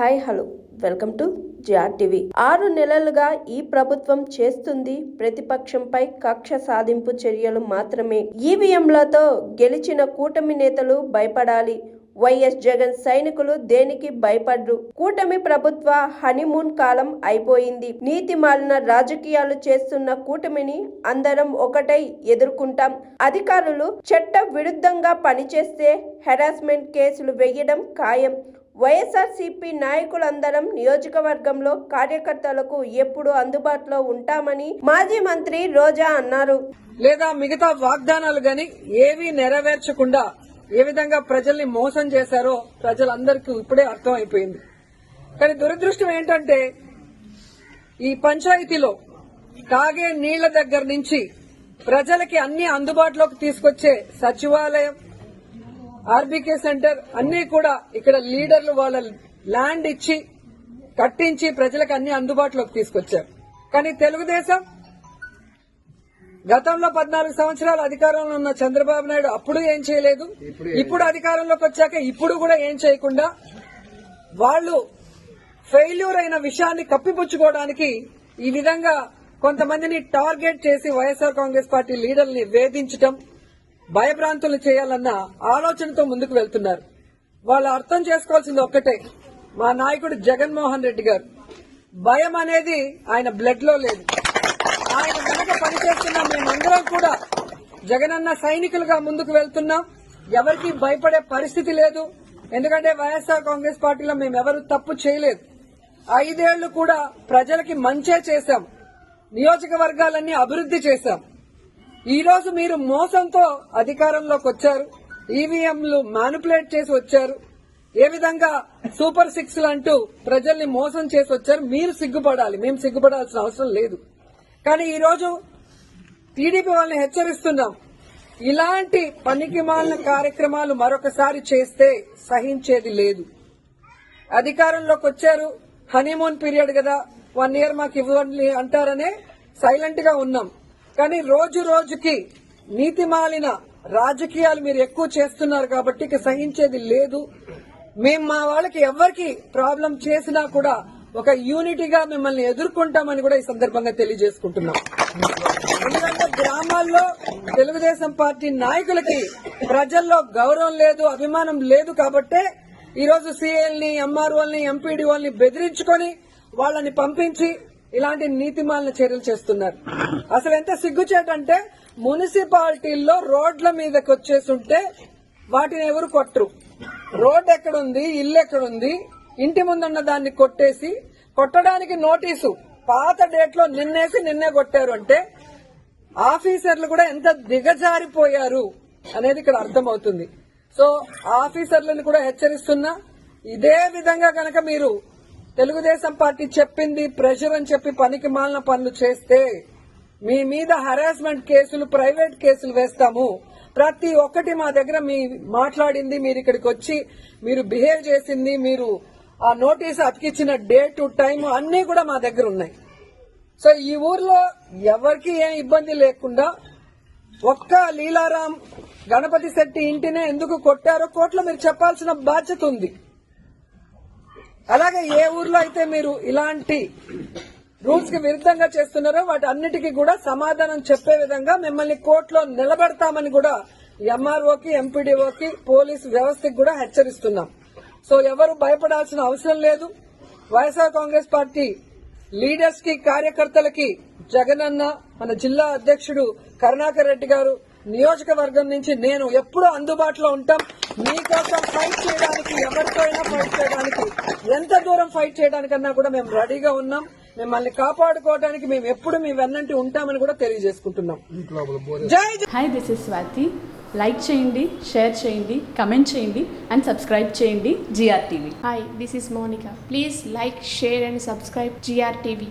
Hi hello welcome to GRTV. 6 నెలలుగా ఈ ప్రభుత్వం చేస్తుంది ప్రతిపక్షంపై కక్ష సాధింపు చర్యలు మాత్రమే. ఈవీఎంలతో గెలిచిన కూటమి నేతలు భయపడాలి. వైఎస్ జగన్ సైనికులు దేనికి భయపడ్రు. కూటమి ప్రభుత్వ హనీమూన్ కాలం అయిపోయింది. నీతి మాలిన రాజకీయాలు చేస్తున్న కూటమిని అందరం ఒకటై ఎదుర్కొంటాం. అధికారులు చట్ట విరుద్ధంగా పనిచేస్తే హెరాస్మెంట్ కేసులు వేయడం ఖాయం. వైఎస్ఆర్సీపీ నాయకులందరం నియోజకవర్గంలో కార్యకర్తలకు ఎప్పుడు అందుబాటులో ఉంటామని మాజీ మంత్రి రోజా అన్నారు. లేదా మిగతా వాగ్దానాలు గాని ఏవీ నెరవేర్చకుండా ఏ విధంగా ప్రజల్ని మోసం చేశారో ప్రజలందరికీ ఇప్పుడే అర్థమైపోయింది. కానీ దురదృష్టం ఏంటంటే ఈ పంచాయతీలో తాగే నీళ్ల దగ్గర నుంచి ప్రజలకి అన్ని అందుబాటులోకి తీసుకొచ్చే సచివాలయం, ఆర్బీకే సెంటర్ అన్ని కూడా ఇక్కడ లీడర్లు వాళ్ళ ల్యాండ్ ఇచ్చి కట్టించి ప్రజలకు అన్ని అందుబాటులోకి తీసుకొచ్చారు. కానీ తెలుగుదేశం గతంలో 14 సంవత్సరాలు అధికారంలో ఉన్న చంద్రబాబు నాయుడు అప్పుడు ఏం చేయలేదు. ఇప్పుడు అధికారంలోకి వచ్చాక ఇప్పుడు కూడా ఏం చేయకుండా వాళ్ళు ఫెయిల్యూర్ అయిన విషయాన్ని కప్పిపుచ్చుకోవడానికి ఈ విధంగా కొంతమందిని టార్గెట్ చేసి వైఎస్ఆర్ కాంగ్రెస్ పార్టీ లీడర్ని వేధించడం, భయభ్రాంతులు చేయాలన్న ఆలోచనతో ముందుకు వెళ్తున్నారు. వాళ్ళు అర్థం చేసుకోవాల్సింది ఒక్కటే, మా నాయకుడు జగన్మోహన్ రెడ్డి గారు భయం అనేది ఆయన బ్లడ్ లో లేదు. ఆయన వెనక పనిచేస్తున్న మేమందరం కూడా జగనన్న సైనికులుగా ముందుకు వెళ్తున్నాం. ఎవరికి భయపడే పరిస్థితి లేదు. ఎందుకంటే వైఎస్ఆర్ కాంగ్రెస్ పార్టీలో మేమెవరూ తప్పు చేయలేదు. 5 ఏళ్లు కూడా ప్రజలకి మంచే చేశాం. నియోజకవర్గాలన్నీ అభివృద్ది చేశాం. ఈ రోజు మీరు మోసంతో అధికారంలోకి వచ్చారు. ఈవీఎంలు మ్యానిపులేట్ చేసి వచ్చారు. ఏ విధంగా సూపర్ 6 అంటూ ప్రజల్ని మోసం చేసి వచ్చారు. మీరు సిగ్గుపడాలి, మేము సిగ్గుపడాల్సిన అవసరం లేదు. కానీ ఈ రోజు టీడీపీ వాళ్ళని హెచ్చరిస్తున్నాం, ఇలాంటి పనికిమాలిన కార్యక్రమాలు మరొకసారి చేస్తే సహించేది లేదు. అధికారంలోకి వచ్చారు, హనీమూన్ పీరియడ్ కదా, 1 ఇయర్ మాకు ఇవ్వండి అంటారనే సైలెంట్ గా ఉన్నాం. కానీ రోజు రోజుకి నీతిమాలిన రాజకీయాలు మీరు ఎక్కువ చేస్తున్నారు కాబట్టి ఇక సహించేది లేదు. మేము మా వాళ్ళకి ఎవరికి ప్రాబ్లం చేసినా కూడా ఒక యూనిటీగా మిమ్మల్ని ఎదుర్కొంటామని కూడా ఈ సందర్భంగా తెలియజేసుకుంటున్నాం. ఎందుకంటే గ్రామాల్లో తెలుగుదేశం పార్టీ నాయకులకి ప్రజల్లో గౌరవం లేదు, అభిమానం లేదు కాబట్టే ఈరోజు సీఎల్ని, ఎంఆర్ఓల్ని, ఎంపీడీఓల్ని బెదిరించుకొని వాళ్ళని పంపించి ఇలాంటి నీతిమాలిన చర్యలు చేస్తున్నారు. అసలు ఎంత సిగ్గుచేటంటే మున్సిపాలిటీల్లో రోడ్ల మీదకి వచ్చేస్తుంటే వాటిని ఎవరు కొట్టరు. రోడ్ ఎక్కడుంది, ఇల్లు ఎక్కడుంది, ఇంటి ముందున్న దాన్ని కొట్టేసి కొట్టడానికి నోటీసు పాత డేట్ లో నిన్నేసి నిన్నే కొట్టారు అంటే ఆఫీసర్లు కూడా ఎంత దిగజారిపోయారు అనేది ఇక్కడ అర్థమవుతుంది. సో ఆఫీసర్లను కూడా హెచ్చరిస్తున్నా, ఇదే విధంగా గనక మీరు తెలుగుదేశం పార్టీ చెప్పింది ప్రెషర్ అని చెప్పి పనికి మాలిన పనులు చేస్తే మీ మీద హరాస్మెంట్ కేసులు, ప్రైవేట్ కేసులు వేస్తాము. ప్రతి ఒక్కటి మా దగ్గర మీ మాట్లాడింది, మీరు ఇక్కడికి వచ్చి మీరు బిహేవ్ చేసింది, మీరు ఆ నోటీసు అతికిచ్చిన డేటు, టైం అన్ని కూడా మా దగ్గర ఉన్నాయి. సో ఈ ఊర్లో ఎవరికి ఏం ఇబ్బంది లేకుండా ఒక్క లీలారాం గణపతి శెట్టి ఇంటినే ఎందుకు కొట్టారో కోర్టులో మీరు చెప్పాల్సిన బాధ్యత ఉంది. అలాగే ఏ ఊర్లో అయితే మీరు ఇలాంటి రూల్స్ కి విరుద్ధంగా చేస్తున్నారో వాటి అన్నిటికీ కూడా సమాధానం చెప్పే విధంగా మిమ్మల్ని కోర్టులో నిలబెడతామని కూడా ఎంఆర్ఓకి, ఎంపీడీఓకి, పోలీసు వ్యవస్థకి కూడా హెచ్చరిస్తున్నాం. సో ఎవరు భయపడాల్సిన అవసరం లేదు. వైఎస్ఆర్ కాంగ్రెస్ పార్టీ లీడర్స్ కి, కార్యకర్తలకి జగనన్న, మన జిల్లా అధ్యక్షుడు కరుణాకర్ రెడ్డి గారు, నియోజకవర్గం నుంచి నేను ఎప్పుడూ అందుబాటులో ఉంటాం. మీకోసం ఫైట్ చేయడానికి, ఎవరితో అయినా ఫైట్ చేయడానికి, ఎంత దూరం ఫైట్ చేయడానికన్నా కూడా మేము రెడీగా ఉన్నాం. మిమ్మల్ని కాపాడుకోవడానికి మేము ఎప్పుడు మీ వెన్నంటి ఉంటామని కూడా తెలియజేసుకుంటున్నాం. జై జై. Hi, this is Swathi. Like చేయండి, షేర్ చేయండి, కమెంట్ చేయండి అండ్ సబ్స్క్రైబ్ చేయండి GRTV. Hi, this is Monica. Please like, share and subscribe GRTV.